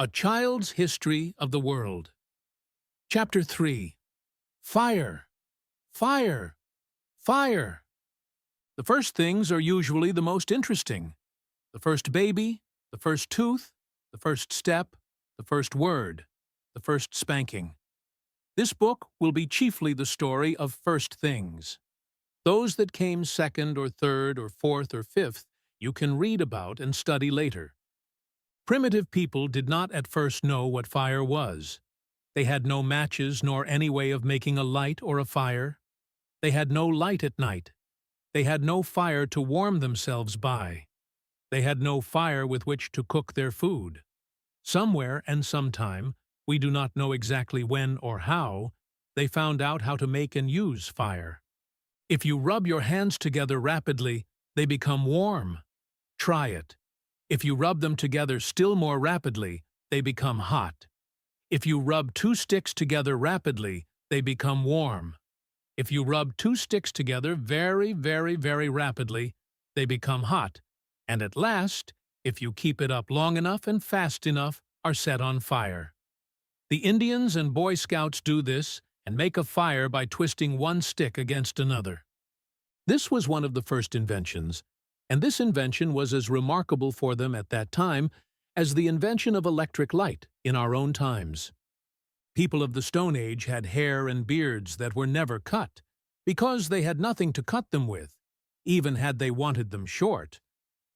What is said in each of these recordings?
A Child's History of the World. Chapter 3. Fire! Fire! Fire! The first things are usually the most interesting. The first baby, the first tooth, the first step, the first word, the first spanking. This book will be chiefly the story of first things. Those that came second or third or fourth or fifth you can read about and study later. Primitive people did not at first know what fire was. They had no matches nor any way of making a light or a fire. They had no light at night. They had no fire to warm themselves by. They had no fire with which to cook their food. Somewhere and sometime, we do not know exactly when or how, they found out how to make and use fire. If you rub your hands together rapidly, they become warm. Try it. If you rub them together still more rapidly, they become hot. If you rub two sticks together rapidly, they become warm. If you rub two sticks together very, very, very rapidly, they become hot. And at last, if you keep it up long enough and fast enough, are set on fire. The Indians and Boy Scouts do this and make a fire by twisting one stick against another. This was one of the first inventions, and this invention was as remarkable for them at that time as the invention of electric light in our own times. People of the Stone Age had hair and beards that were never cut, because they had nothing to cut them with, even had they wanted them short,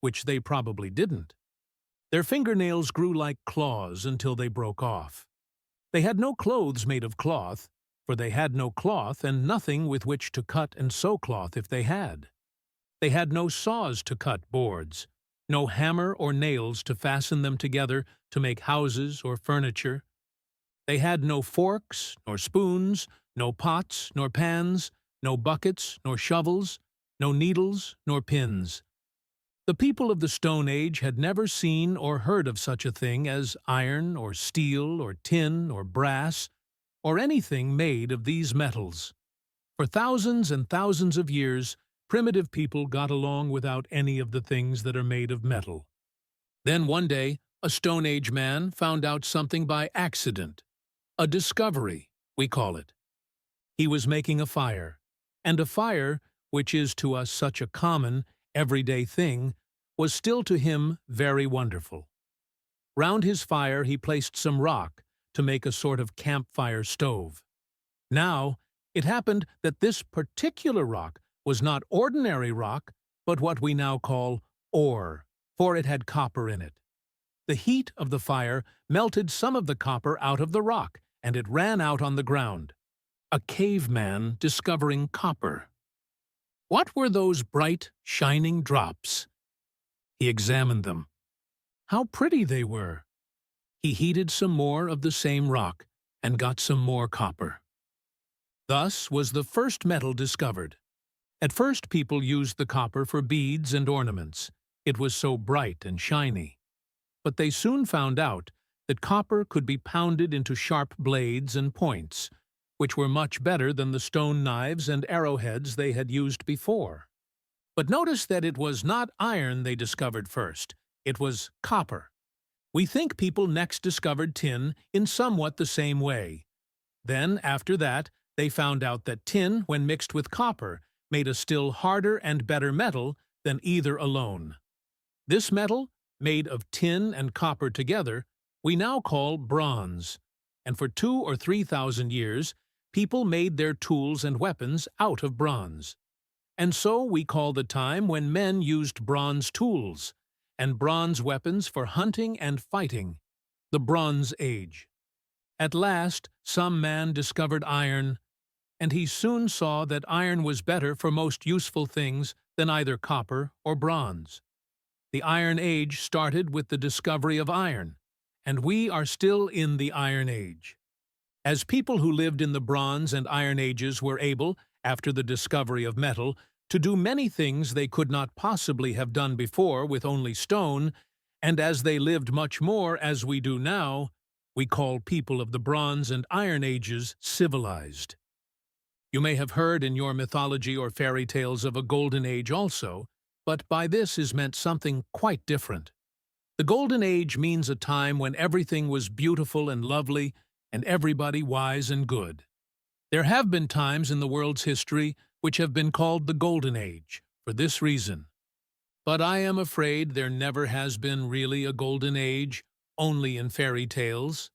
which they probably didn't. Their fingernails grew like claws until they broke off. They had no clothes made of cloth, for they had no cloth and nothing with which to cut and sew cloth if they had. They had no saws to cut boards, no hammer or nails to fasten them together to make houses or furniture. They had no forks, nor spoons, no pots, nor pans, no buckets, nor shovels, no needles, nor pins. The people of the Stone Age had never seen or heard of such a thing as iron or steel or tin or brass or anything made of these metals. For thousands and thousands of years, primitive people got along without any of the things that are made of metal. Then one day, a Stone Age man found out something by accident. A discovery, we call it. He was making a fire, and a fire, which is to us such a common, everyday thing, was still to him very wonderful. Round his fire he placed some rock to make a sort of campfire stove. Now, it happened that this particular rock was not ordinary rock, but what we now call ore, for it had copper in it. The heat of the fire melted some of the copper out of the rock, and it ran out on the ground. A caveman discovering copper. What were those bright, shining drops? He examined them. How pretty they were! He heated some more of the same rock, and got some more copper. Thus was the first metal discovered. At first people used the copper for beads and ornaments. It was so bright and shiny. But they soon found out that copper could be pounded into sharp blades and points, which were much better than the stone knives and arrowheads they had used before. But notice that it was not iron they discovered first. It was copper. We think people next discovered tin in somewhat the same way. Then, after that, they found out that tin, when mixed with copper, made a still harder and better metal than either alone. This metal, made of tin and copper together, we now call bronze, and for 2,000 or 3,000 years, people made their tools and weapons out of bronze. And so we call the time when men used bronze tools and bronze weapons for hunting and fighting, the Bronze Age. At last, some man discovered iron, and he soon saw that iron was better for most useful things than either copper or bronze. The Iron Age started with the discovery of iron, and we are still in the Iron Age. As people who lived in the Bronze and Iron Ages were able, after the discovery of metal, to do many things they could not possibly have done before with only stone, and as they lived much more as we do now, we call people of the Bronze and Iron Ages civilized. You may have heard in your mythology or fairy tales of a golden age also, but by this is meant something quite different. The Golden Age means a time when everything was beautiful and lovely and everybody wise and good. There have been times in the world's history which have been called the Golden Age for this reason. But I am afraid there never has been really a Golden Age, only in fairy tales.